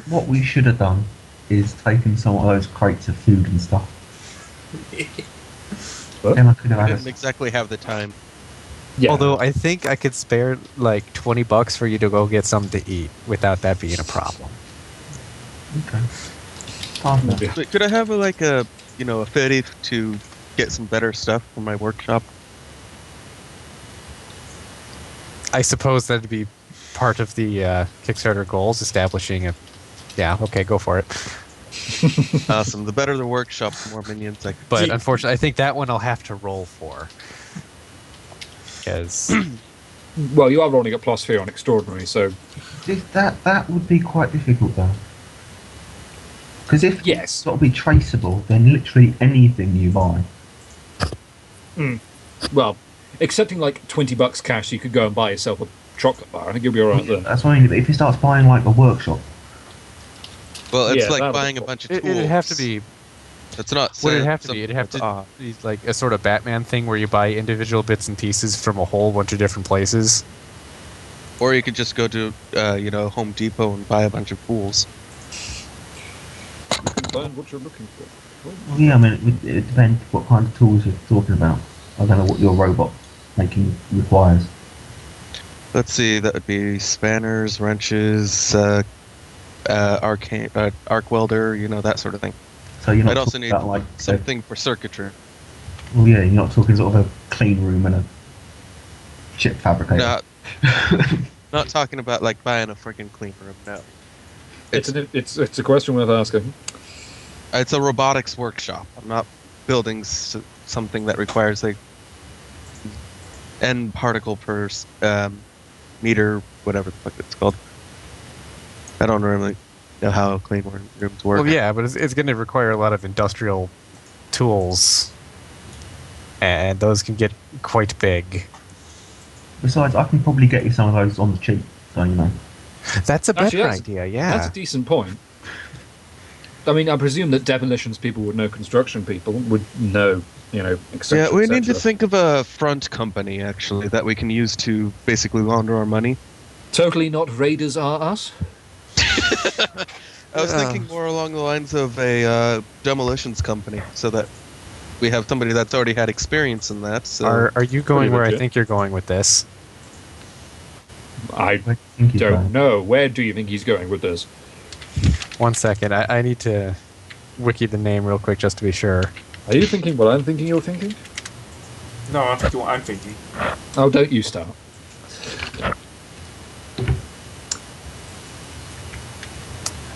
what we should have done is taken some of those crates of food and stuff. What? Then I could have I had didn't exactly have the time. Yeah. Although I think I could spare like $20 for you to go get something to eat without that being a problem. Okay. Half an hour. Yeah. But could I have a ferry to get some better stuff for my workshop? I suppose that'd be part of the Kickstarter goals, establishing a... Yeah, okay, go for it. Awesome. The better the workshop, the more minions I could. But unfortunately, I think that one I'll have to roll for. Because... Well, you are rolling a +3 on extraordinary, so That would be quite difficult though. Because if Yes. it's got to be traceable, then literally anything you buy. well, accepting like $20 cash, you could go and buy yourself a chocolate bar. I think you'll be all right there. That's what I mean. If he starts buying like a workshop, Well, it's Yeah, like that'll be buying a cool. bunch of tools. It'd have to be... It's not. What would it saying have to be? It'd have something to that's be like a sort of Batman thing where you buy individual bits and pieces from a whole bunch of different places. Or you could just go to, Home Depot and buy a bunch of tools. Find what you're looking for. well, yeah, I mean, it depends what kind of tools you're talking about. I don't know what your robot making requires. Let's see. That would be spanners, wrenches, arc welder, that sort of thing. So you're not I'd also talking need about like something for circuitry. well, yeah, you're not talking sort of a clean room and a chip fabricator. Not talking about like buying a freaking clean room. No, It's a question worth asking. it's a robotics workshop. I'm not building something that requires like n particle per meter, whatever the fuck it's called. I don't really know how clean rooms work. Well, yeah, but it's going to require a lot of industrial tools. And those can get quite big. Besides, I can probably get you some of those on the cheap. So you know. That's a better Actually, that's- idea, yeah. That's a decent point. I mean, I presume that demolitions people would know, construction people would know, extension, Yeah, we need to etc. think of a front company actually that we can use to basically launder our money. Totally not raiders are us. I was thinking more along the lines of a demolitions company, so that we have somebody that's already had experience in that. So Are you going Pretty where I legit. think you're going with this? I Where do you think he's don't going? know. Where do you think he's going with this? 1 second, I need to wiki the name real quick just to be sure. Are you thinking what I'm thinking you're thinking? No, I'm thinking what I'm thinking. Oh, don't you start.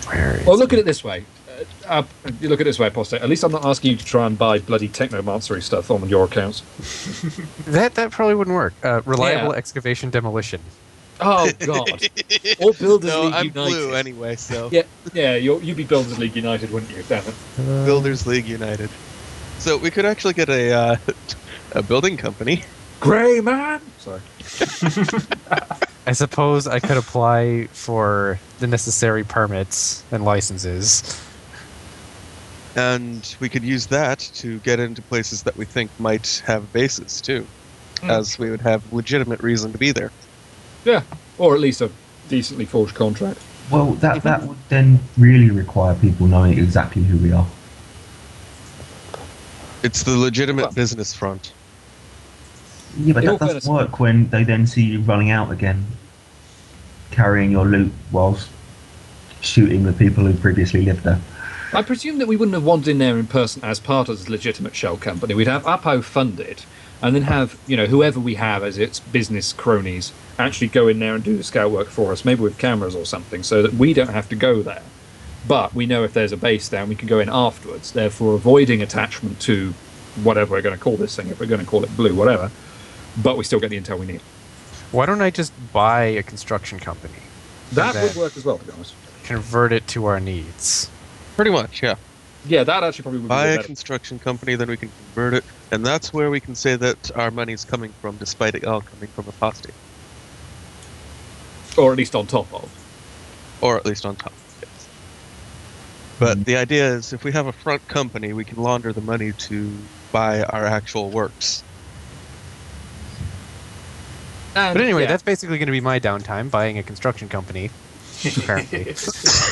Where is Well, look at it this way. You look at it this way, Apostate. At least I'm not asking you to try and buy bloody technomancery stuff on your accounts. That probably wouldn't work. Reliable Yeah. excavation demolition. Oh, God. Or Builders no, League I'm United. blue anyway. So Yeah, you'd be Builders League United, wouldn't you? Damn it. Builders League United. So we could actually get a a building company. Grey man! Sorry. I suppose I could apply for the necessary permits and licenses. And we could use that to get into places that we think might have bases too, as we would have legitimate reason to be there. Yeah, or at least a decently forged contract. Well, that would then really require people knowing exactly who we are. It's the legitimate Well- business front. Yeah, but In all that fairness- doesn't work when they then see you running out again, carrying your loot whilst shooting the people who previously lived there. I presume that we wouldn't have wanted in there in person as part of this legitimate shell company. We'd have Apo fund it, and then have, whoever we have as its business cronies actually go in there and do the scout work for us, maybe with cameras or something, so that we don't have to go there. But we know if there's a base there, and we can go in afterwards, therefore avoiding attachment to whatever we're going to call this thing, if we're going to call it blue, whatever. But we still get the intel we need. Why don't I just buy a construction company? That Okay. would work as well, to be honest. Convert it to our needs. Pretty much, yeah. Yeah, that actually probably would Buy be a better. construction company, then we can convert it, and that's where we can say that our money's coming from, despite it all coming from apostate, Or at least on top of. or at least on top. Yes. But the idea is, if we have a front company, we can launder the money to buy our actual works. And, But anyway, yeah. that's basically going to be my downtime, buying a construction company. apparently.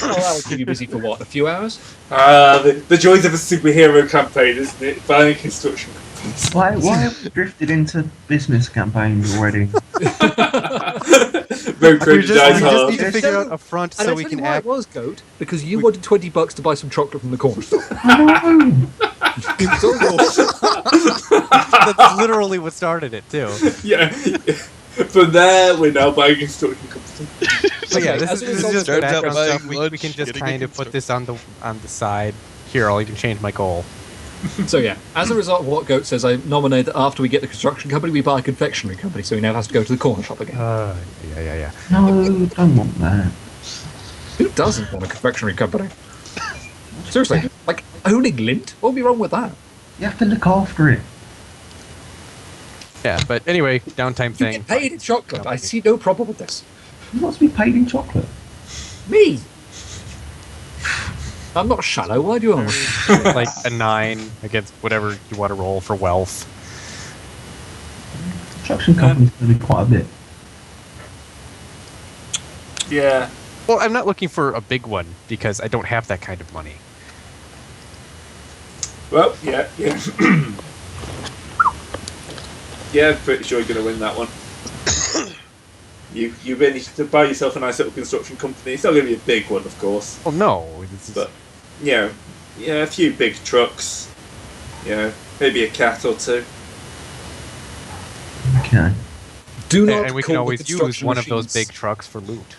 Oh, that'll keep you busy for what? A few hours? The joys of a superhero campaign, isn't it? Buying construction companies. Why have we drifted into business campaigns already? Very We crazy just, dice we just hard. need to figure out a front And so I we tell you can why act. it was, Goat, because you wanted $20 to buy some chocolate from the corner store. No. That's literally what started it too. Yeah. From there, we're now buying construction companies. But yeah, Okay, this as is, a this is result just of background buying stuff. We lunch, can just getting a kind of put construction- this on the side. Here, I'll even change my goal. So yeah, as a result of what Goat says, I nominate that after we get the construction company, we buy a confectionery company, so he now has to go to the corner shop again. Yeah. No, don't want that. Who doesn't want a confectionery company? Seriously, like owning Lint? What would be wrong with that? You have to look after it. Yeah, but anyway, downtime You thing. get paid in chocolate. I see no problem with this. You want to be paid in chocolate. Me? I'm not shallow. Why do you want to? Like a 9 against whatever you want to roll for wealth. Construction company's going to be quite a bit. Yeah. Well, I'm not looking for a big one because I don't have that kind of money. Well, yeah. Yeah, I'm pretty sure you're going to win that one. You managed to buy yourself a nice little construction company. It's not going to be a big one, of course. Well, no. This is, But, yeah, a few big trucks. Maybe a cat or two. Okay. Do not. and we call can the always use construction one of those machines. big trucks for loot.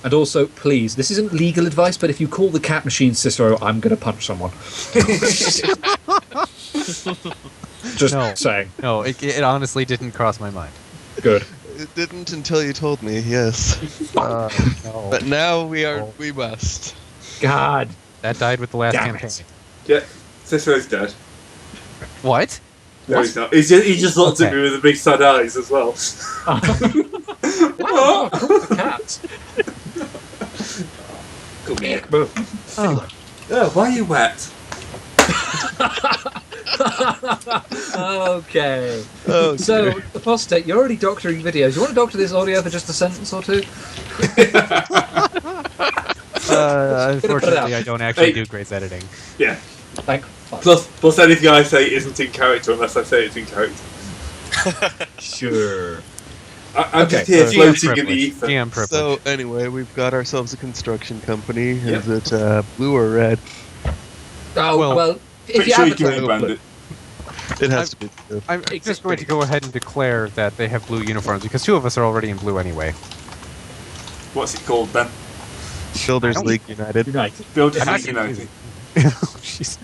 And also, please, this isn't legal advice, but if you call the cat machine Cicero, I'm going to punch someone. Just No. saying. No, it honestly didn't cross my mind. Good. It didn't until you told me, yes. No. But now we Oh. must. God. That died with the last Damn campaign. it. Yeah, Cicero's dead. What? No, he's not. He just looked at Okay. me with the big sad eyes as well. Wow, the cat. Come here. Oh. Oh, why are you wet? Okay. Oh, So, Apostate, you're already doctoring videos. You want to doctor this audio for just a sentence or two? Unfortunately, I don't actually Hey. do Gray's editing. Yeah. Thank. Plus anything I say isn't in character unless I say it's in character. Sure. I'm Okay, just here GM floating in the privilege. ether. GM privilege. So anyway, we've got ourselves a construction company. Yep. Is it blue or red? Oh, Well, well, if Pretty you sure you advertise can it, brand it. It has to be blue. I'm just going to go ahead and declare that they have blue uniforms because 2 of us are already in blue anyway. What's it called then? Builders don't- League United. United. Builders I'm League not United. She's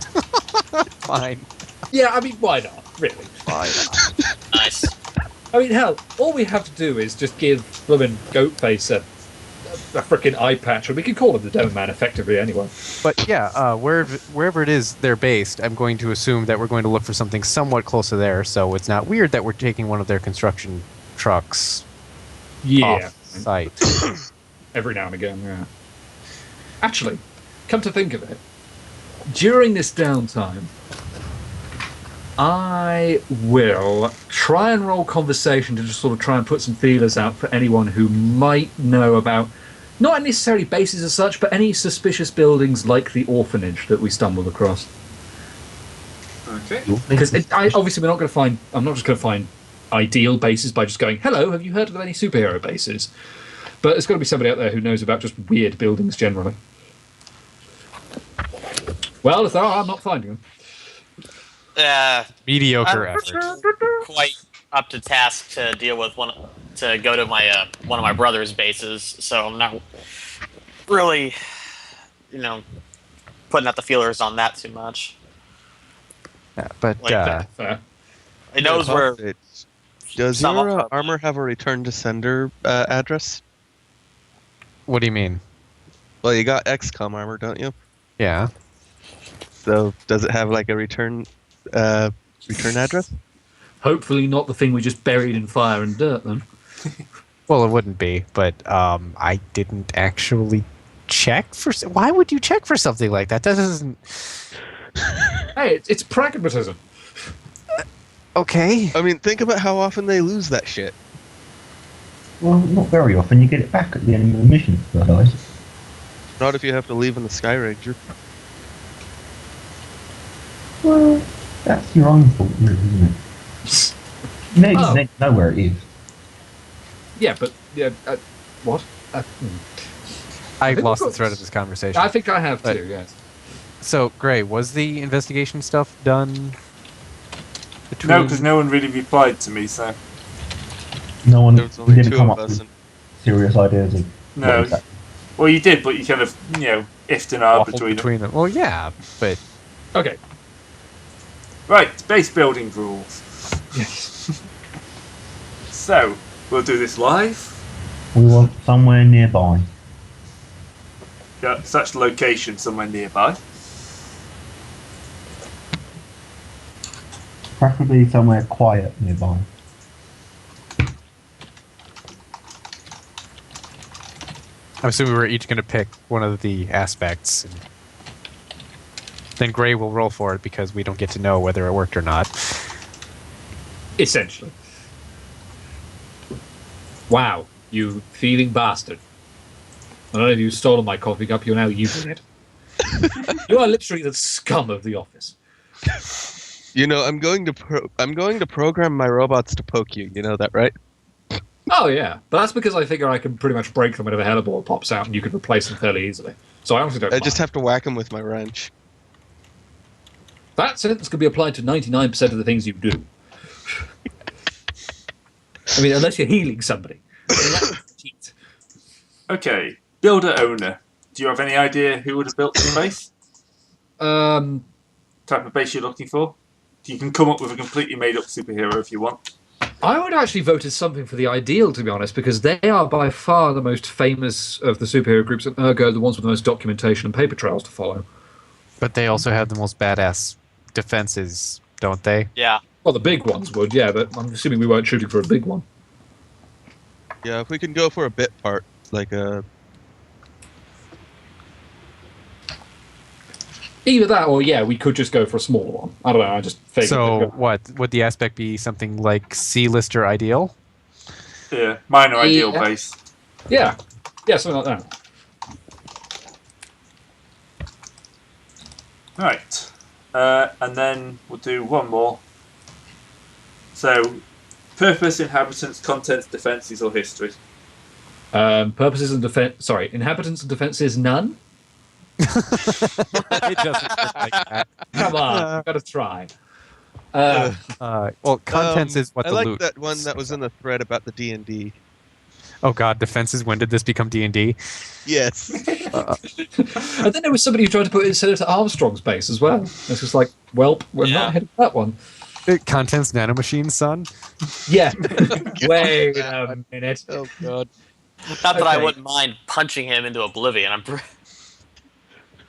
fine. Yeah, I mean, why not? Really? Nice. I mean, hell, all we have to do is just give blooming Goatface a frickin' eye patch, and we can call him the Dome Man effectively anyway. But yeah, wherever it is they're based, I'm going to assume that we're going to look for something somewhat close to there, so it's not weird that we're taking one of their construction trucks Yeah. off site. Every now and again, yeah. Actually, come to think of it, during this downtime, I will try and roll conversation to just sort of try and put some feelers out for anyone who might know about, not necessarily bases as such, but any suspicious buildings like the orphanage that we stumbled across. Okay. Because obviously we're not going to find, I'm not just going to find ideal bases by just going, hello, have you heard of any superhero bases? But there's got to be somebody out there who knows about just weird buildings generally. Well, if there are, I'm not finding them. Mediocre I'm effort. quite up to task to deal with to go to my one of my brother's bases, so I'm not really, putting out the feelers on that too much. Yeah, but Like Fair. It knows where. Does Some your of- armor have a return to sender address? what do you mean? Well, you got XCOM armor, don't you? Yeah. So does it have like a return address? Hopefully not the thing we just buried in fire and dirt, then. Well, it wouldn't be, but I didn't actually check for. Why would you check for something like that? That doesn't. Hey, it's pragmatism. Okay. I mean, think about how often they lose that shit. Well, not very often. You get it back at the end of the mission for those. Not if you have to leave in the Sky Ranger. Well, that's your own fault, really, isn't it? You know, Oh. you know where it is. Yeah, but yeah, what? I think lost the we've got- thread of this conversation. I think I have But- too. Yes. So, Gray, was the investigation stuff done between... No, because no one really replied to me, so No one There was only didn't two come of up us, with and serious ideas of no. what exactly. Well, you did, but you kind of, ifed and waffled between them. them. Well, yeah, but Okay. Right, base building rules. So, we'll do this live. We want somewhere nearby. Yeah, such location somewhere nearby. Preferably somewhere quiet nearby. I'm assuming we're each going to pick one of the aspects. And then Gray will roll for it because we don't get to know whether it worked or not. Essentially. Wow, you thieving bastard. Not only have you stolen my coffee cup, you're now using it. You are literally the scum of the office. you know, I'm going to program my robots to poke you. You know that, right? Oh, yeah. But that's because I figure I can pretty much break them whenever a hellebore pops out and you can replace them fairly easily. So I honestly don't I mind. just have to whack them with my wrench. That sentence could be applied to 99% of the things you do. I mean, unless you're healing somebody. I mean, that's cheat. Okay, builder owner. Do you have any idea who would have built the base? Type of base you're looking for? You can come up with a completely made up superhero if you want. I would actually vote as something for the ideal, to be honest, because they are by far the most famous of the superhero groups, and ergo the ones with the most documentation and paper trails to follow. But they also have the most badass defenses, don't they? Yeah. Well, the big ones would, yeah, but I'm assuming we weren't shooting for a big one. Yeah, if we can go for a bit part, like a Either that, or yeah, we could just go for a smaller one. I don't know. I just figured. So, what? Would the aspect be something like C-lister ideal? Yeah, minor ideal Yeah. base. yeah, something like that. Right. And then we'll do one more. So, purpose, inhabitants, contents, defences, or history. Purposes and defense. Sorry, inhabitants and defenses, none. It doesn't work like that. Come on, you've got to try. Well, contents is what I the like loot. that one that was in the thread about the D&D. Oh God, defenses. When did this become D&D? Yes. And then there was somebody who tried to put it in Senator Armstrong's base as well. It's just like, well, we're Yeah. not heading for that one. Contents nanomachines, son. Yeah. Wait a minute. Oh God. Not that I Okay. wouldn't mind punching him into oblivion.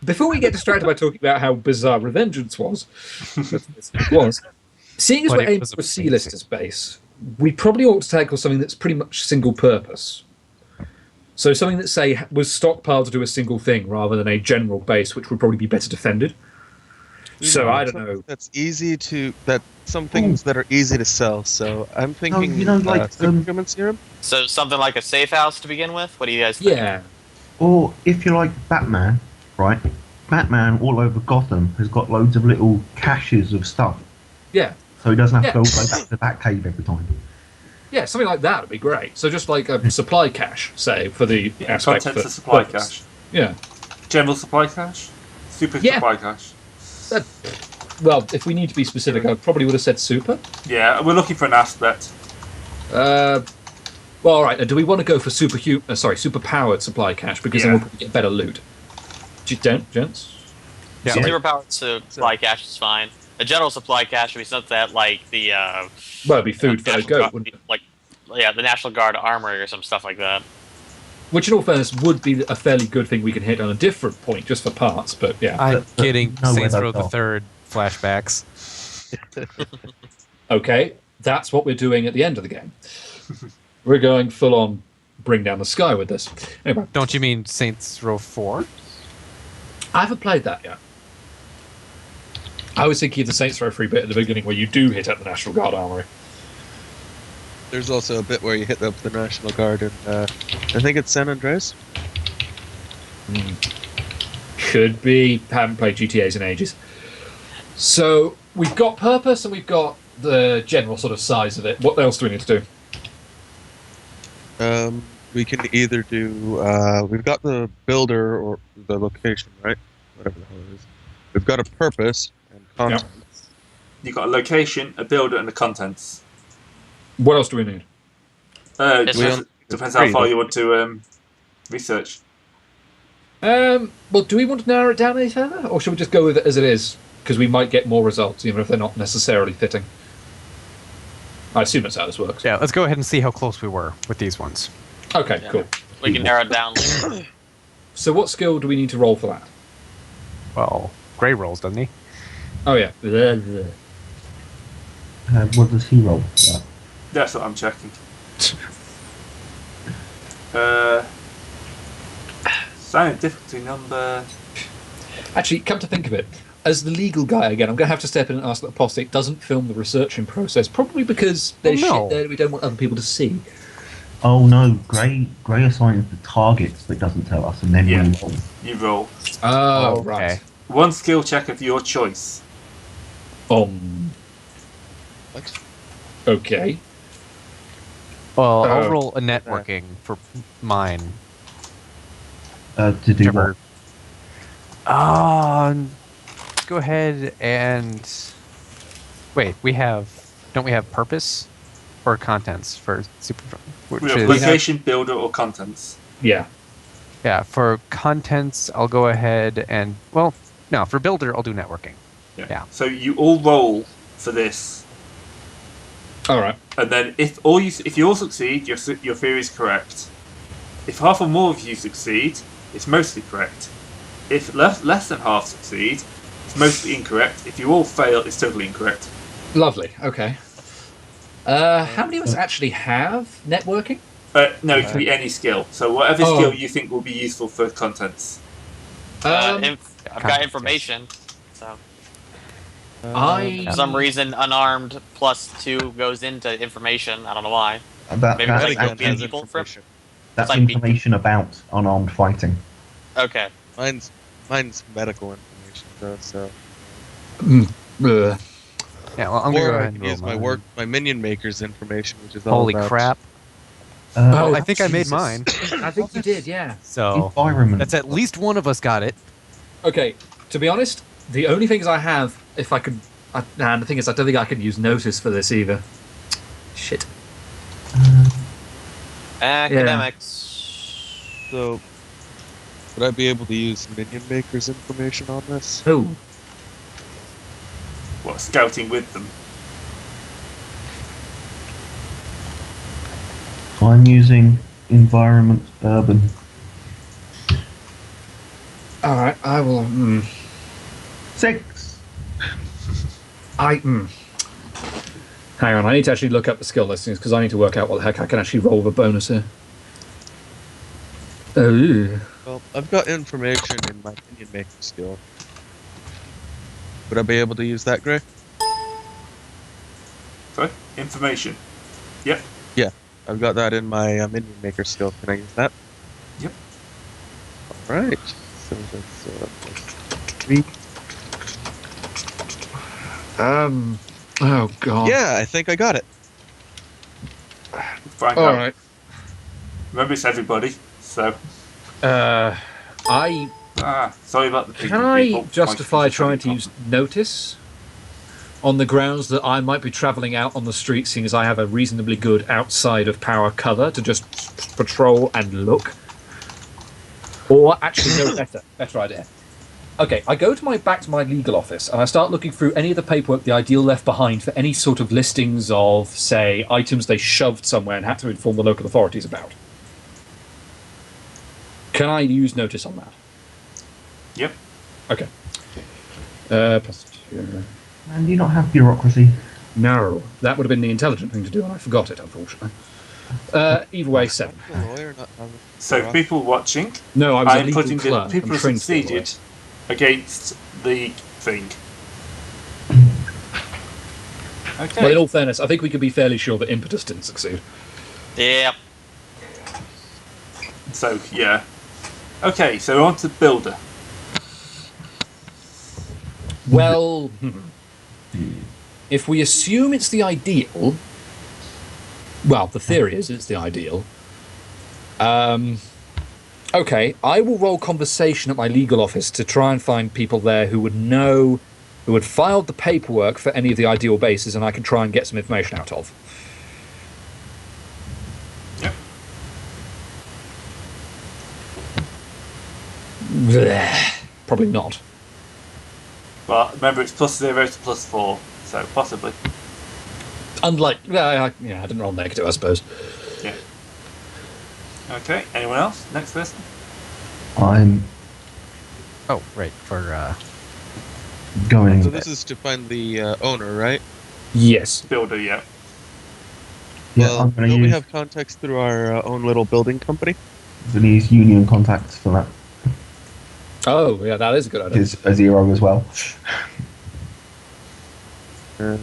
Before we get distracted by talking about how bizarre Revengeance was, seeing as But we're it aiming was for a amazing. C-lister's base, we probably ought to tackle something that's pretty much single purpose. So something that, say, was stockpiled to do a single thing rather than a general base, which would probably be better defended. So I don't know. That's easy to some things that are easy to sell. So I'm thinking, you know, like, superhuman serum. So something like a safe house to begin with. What do you guys think? Yeah. Or if you like Batman, right? Batman all over Gotham has got loads of little caches of stuff, Yeah. so he doesn't have to Yeah. go back to the Batcave every time. Yeah, something like that would be great. So just like a supply cache, say, for the aspect Contents for of supply purpose. cache. Yeah. General supply cache? Super Yeah. supply cache. Well, if we need to be specific, I probably would have said super. Yeah, we're looking for an aspect. Well, all right. Do we want to go for super powered supply cache because then Yeah. we'll probably get better loot? Don't, gents? Yeah. Sorry. Superpowered supply cache is fine. A general supply cache would be something that, like the Well, it'd be food for a National goat, Guard- wouldn't it? like the National Guard armory or some stuff like that. Which, in all fairness, would be a fairly good thing we can hit on a different point just for parts. But yeah, I'm but getting no way Saints Row that's the Third flashbacks. okay, that's what we're doing at the end of the game. We're going full on bring down the sky with this. Anyway, Don't you mean Saints Row 4? I haven't played that yet. I was thinking of the Saints Row free bit at the beginning where you do hit at the National Guard armory. There's also a bit where you hit up the National Guard, and I think it's San Andreas. Could be. Haven't played GTAs in ages. So we've got purpose and we've got the general sort of size of it. What else do we need to do? We can either do. We've got the builder or the location, right? Whatever the hell it is. We've got a purpose and content. You've got a location, a builder, and the contents. What else do we need? Depends how far you want to research. Well, do we want to narrow it down any further, or should we just go with it as it is? Because we might get more results, even if they're not necessarily fitting. I assume that's how this works. Yeah, let's go ahead and see how close we were with these ones. Okay, Yeah. cool. We can narrow it down later. So what skill do we need to roll for that? Well, Gray rolls, doesn't he? Oh, yeah. What does he roll for that? That's what I'm checking. Silent difficulty number. Actually, come to think of it, as the legal guy again, I'm going to have to step in and ask that Apostate doesn't film the researching process, probably because there's shit there that we don't want other people to see. Oh no, Gray assigns the targets but doesn't tell us, and then Yeah. we roll. You roll. Oh, Okay. right. One skill check of your choice. Okay. Well, I'll roll a networking for mine. To do Whichever- what? Go ahead and wait. Don't we have purpose or contents for super? Which We have is location, builder, or contents. Yeah. yeah. For contents, I'll go ahead and no. For builder, I'll do networking. Yeah. So you all roll for this, All right. and then if you all succeed, your theory is correct. If half or more of you succeed, it's mostly correct. If less than half succeed, it's mostly incorrect. If you all fail, it's totally incorrect. Lovely. Okay. How many of us actually have networking? No, it can be any skill. So whatever Oh. skill you think will be useful for contents. I've got information. So I for some reason, unarmed +2 goes into information. I don't know why. Maybe That's, like Medical being has people for- information. that's like information about unarmed fighting. Okay. Mine's medical information though, so. Ugh. Yeah. Well, I'm gonna go Or I ahead can and use roll my minion maker's information, which is all Holy about crap! Oh, I think I made Jesus. mine. I think you did. Yeah. So Environment. that's at least one of us got it. Okay. To be honest, the only things I have, if I could, and the thing is, I don't think I could use notice for this either. Shit. Academics. So, would I be able to use minion maker's information on this? Oh. What, scouting with them? I'm using environment urban. All right. I will. 6. Hang on, I need to actually look up the skill listings because I need to work out what the heck I can actually roll with a bonus here. Oh, Well, I've got information in my minion maker skill. Would I be able to use that, Gray? Sorry? Information. Yep. I've got that in my minion maker skill. Can I use that? Yep. Alright. So that's 3. oh god. Yeah, I think I got it. Find All out. right. Remember, it's everybody. So, I sorry about the can people. I justify trying to use notice on the grounds that I might be travelling out on the street, seeing as I have a reasonably good outside of power cover to just patrol and look? Or actually, no, better idea. Okay, I go back to my legal office and I start looking through any of the paperwork the Ideal left behind for any sort of listings of, say, items they shoved somewhere and had to inform the local authorities about. Can I use notice on that? Yep. Okay. Plus 2. And do you not have bureaucracy? No, that would have been the intelligent thing to do, and I forgot it, unfortunately. Either way, 7. The lawyer, not So, people watching, No, I was a I'm legal putting the clerk. people I'm who trained to be a lawyer. succeeded against the thing. Okay. Well, in all fairness, I think we could be fairly sure that Impetus didn't succeed. Yeah. So, yeah. Okay, so we're on to builder. Well, if we assume it's the ideal, well, the theory is it's the ideal. Okay, I will roll conversation at my legal office to try and find people there who would know, who had filed the paperwork for any of the ideal bases, and I can try and get some information out of. Yep. Blech. Probably not. But remember, it's +0 to +4, so possibly. Unlike, I didn't roll negative, I suppose. Yeah. Okay, anyone else? Next person? I'm Oh, right. For going. So this is to find the owner, right? Yes. Builder, yeah. Yeah, Well, I'm going don't to we use have contacts through our own little building company? union contacts for that. Oh, yeah, that is a good idea. Is a 0 as well. And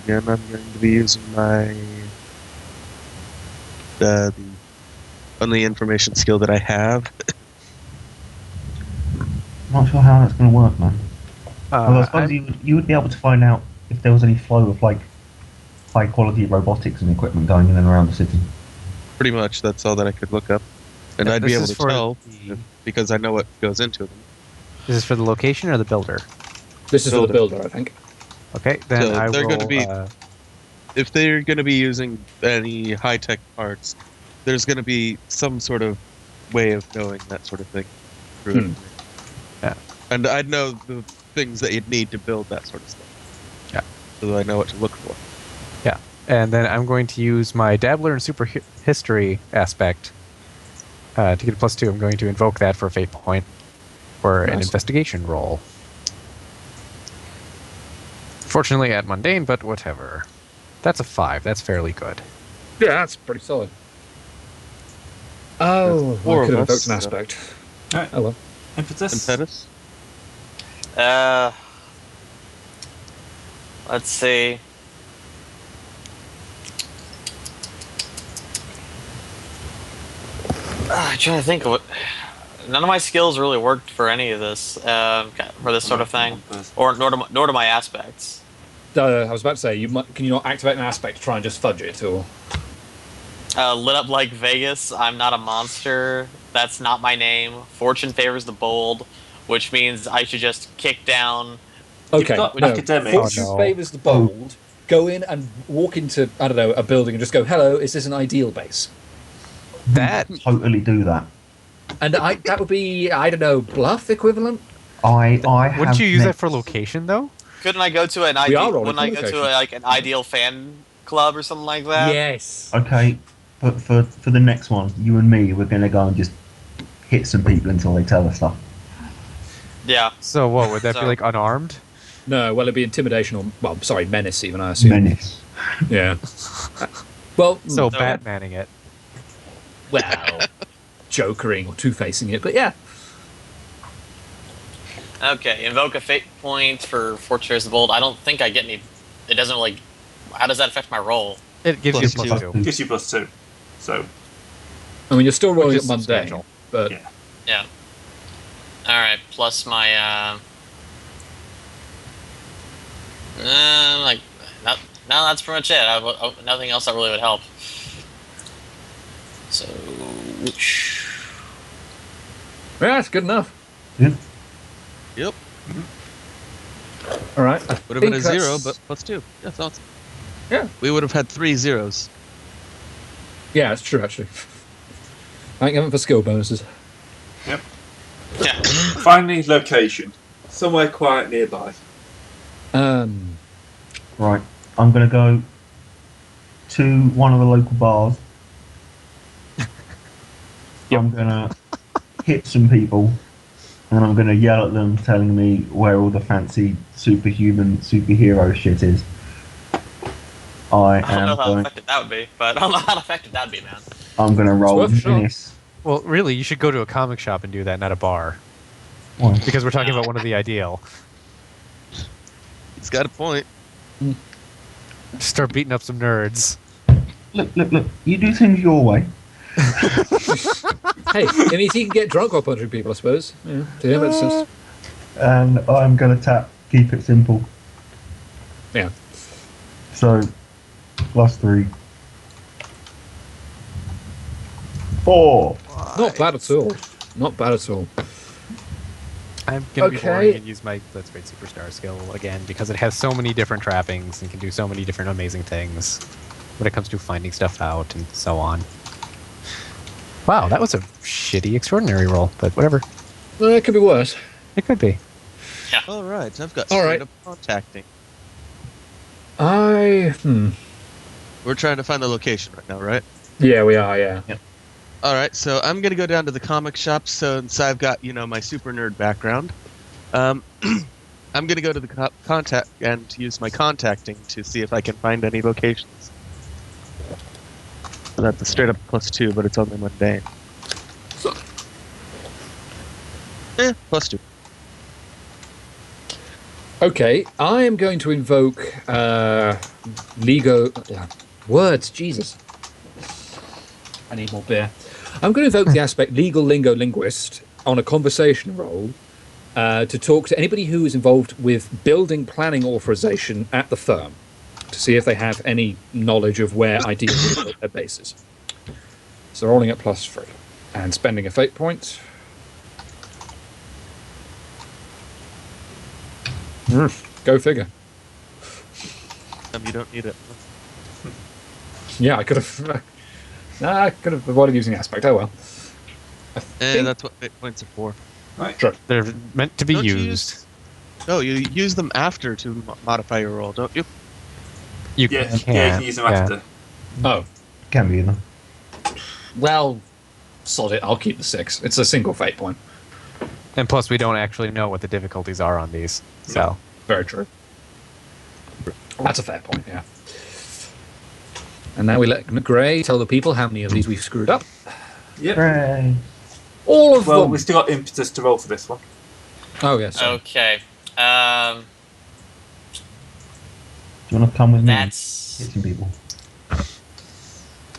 again, I'm going to be using my the only information skill that I have. Not sure how that's going to work, man. Well, I suppose I'm- you would be able to find out if there was any flow of like high quality robotics and equipment going in and around the city. Pretty much, that's all that I could look up, and Yeah, I'd be this able is to for tell the- because I know what goes into them. Is this for the location or the builder? This is for the Builder. builder, I think. Okay, then So I they're will. gonna be- If they're going to be using any high tech parts, there's going to be some sort of way of knowing that sort of thing. Through it. Yeah. And I'd know the things that you'd need to build that sort of stuff. Yeah. So that I know what to look for. And then I'm going to use my Dabbler and Super History aspect to get a +2. I'm going to invoke that for a fate point for an Nice. investigation roll. Fortunately at mundane, but whatever. That's a 5. That's fairly good. Yeah, that's pretty solid. Oh, four I could of have us, invoked an so- aspect. Alright. Oh well. Impetus? Impetus? Let's see. I'm trying to think of what. None of my skills really worked for any of this, for this sort of thing, or nor do my aspects. I was about to say, can you not activate an aspect to try and just fudge it, or? Lit up like Vegas. I'm not a monster. That's not my name. Fortune favors the bold, which means I should just kick down. Okay, got no. academics. Fortune Oh, no. favours the bold. Go in and walk into, I don't know, a building and just go, hello, is this an ideal base? That Totally do that. And that would be, I don't know, bluff equivalent? I wouldn't have you use that met- for location though? Couldn't I go to an We are ideal? rolling Wouldn't I for go to location. like an ideal fan club or something like that? Yes. Okay, but for the next one, you and me, we're going to go and just hit some people until they tell us stuff. Yeah. So what would that be So- like unarmed? No, well, it'd be intimidation or, well, sorry, menace even, I assume. Menace. Yeah. Well, So No. Batmaning it. well, jokering or two-facing it, but yeah. Okay. Invoke a fate point for Fortune favors the bold. I don't think I get any. It doesn't really. How does that affect my roll? It gives Plus you two. +2. Gives you +2. So, I mean, you're still rolling Which at is mundane, substantial. but Yeah. Yeah. All right. Plus my. Like that. No, that's pretty much it. Nothing else that really would help. So. yeah, it's good enough. Yeah. Yep. All right. Would have been a think 0, that's- but +2. That's awesome. Yeah. We would have had 3 zeros. Yeah, it's true, actually. I think I'm for skill bonuses. Yeah. finally, location. Somewhere quiet nearby. Right, I'm going to go to one of the local bars. I'm going to hit some people, and I'm going to yell at them, telling me where all the fancy superhuman superhero shit is. I don't am know how going. effective that would be, but I don't know how effective that'd be, man. I'm going to roll worth a shot. menace. Well, really, you should go to a comic shop and do that, not a bar, Why? because we're talking about one of the ideal. He's got a point. Start beating up some nerds. Look! You do things your way. Hey, it means he can get drunk while punching people, I suppose. Yeah, to him, it's just... And I'm going to tap keep it simple. Yeah. So, +3. 4. Not bad at all. Not bad at all. I'm going to be Okay. boring and use my Let's Raid Superstar skill again because it has so many different trappings and can do so many different amazing things when it comes to finding stuff out and so on. Wow, that was a shitty extraordinary roll, but whatever. Well, it could be worse. It could be. All right, I've got All right. straight up contacting. We're trying to find the location right now, right? Yeah, we are, yeah. All right, so I'm gonna go down to the comic shop. Since I've got my super nerd background, I'm gonna go to the contact and use my contacting to see if I can find any locations. So that's a straight up +2, but it's only mundane. +2. Okay, I am going to invoke Lego... words, Jesus. I need more beer. I'm going to invoke the aspect Legal Lingo Linguist on a conversation roll to talk to anybody who is involved with building planning authorization at the firm to see if they have any knowledge of where ideas are their bases. So rolling at +3 and spending a fate point. Go figure. You don't need it. Yeah, I could have. I could have avoided using aspect. Oh well. And that's what fate points are for. Sure. They're meant to be Don't you used. No, you use them after to modify your roll, don't you? You Yeah, can. yeah, you can use them after. Oh Can be either. well, sod it. I'll keep the 6. It's a single fate point. And plus, we don't actually know what the difficulties are on these. So, Very true. That's a fair point. Yeah. And now we let McGray tell the people how many of these we've screwed up. Yep. Hooray. All of Well, them. we've still got impetus to roll for this one. Oh yes. Okay. Do you want to come with me? That's Hit some people.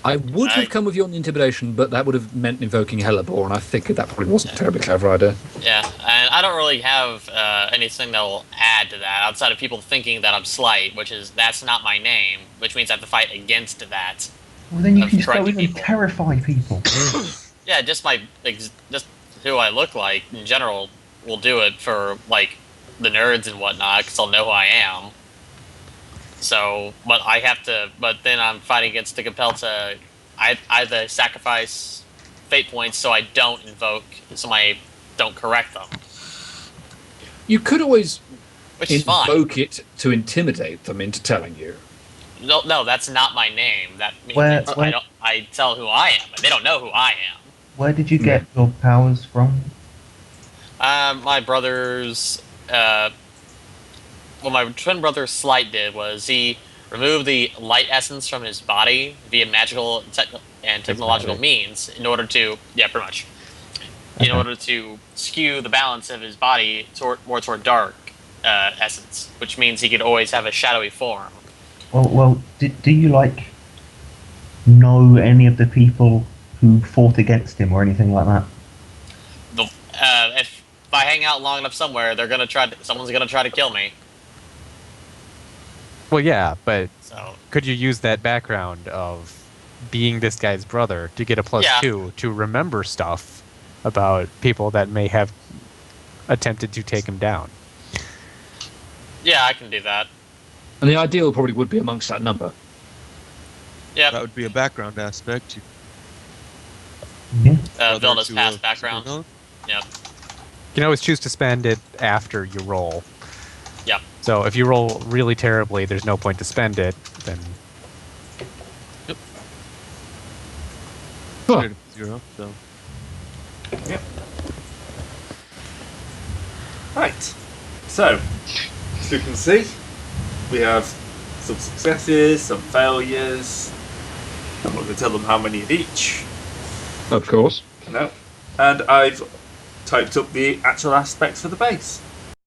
I would have come with you on the intimidation, but that would have meant invoking Hellebore, and I think that probably wasn't a terribly clever idea. yeah, and I don't really have anything that will add to that outside of people thinking that I'm slight, that's not my name, which means I have to fight against that. Well, then you Of can just go correcting in and people. terrify people. Yeah, just just who I look like in general will do it for like the nerds and whatnot, because I'll know who I am. So, but then I'm fighting against the compel to I either sacrifice fate points so I don't don't correct them, You could always which is fine. invoke it to intimidate them into telling you. No, that's not my name. That means Where- I tell who I am, and they don't know who I am. Where did you get your powers from? My brother's, what my twin brother Slight did was he removed the light essence from his body via magical and technological means in order to, pretty much, in order to skew the balance of his body more toward dark essence, which means he could always have a shadowy form. Well, do you know any of the people who fought against him or anything like that? If I hang out long enough somewhere, someone's gonna try to kill me. well, yeah, but So could you use that background of being this guy's brother to get a +2 to remember stuff about people that may have attempted to take him down? yeah, I can do that. And the ideal probably would be amongst that number. Yep. That would be a background aspect. Yeah. Vilna's to, past background. know. Yep. You can always choose to spend it after you roll. Yep. So if you roll really terribly, there's no point to spend it. Then Huh. Straight up 0, so. Right. So, as you can see, we have some successes, some failures. I'm not going to tell them how many of each. Of course. No. And I've typed up the actual aspects for the base.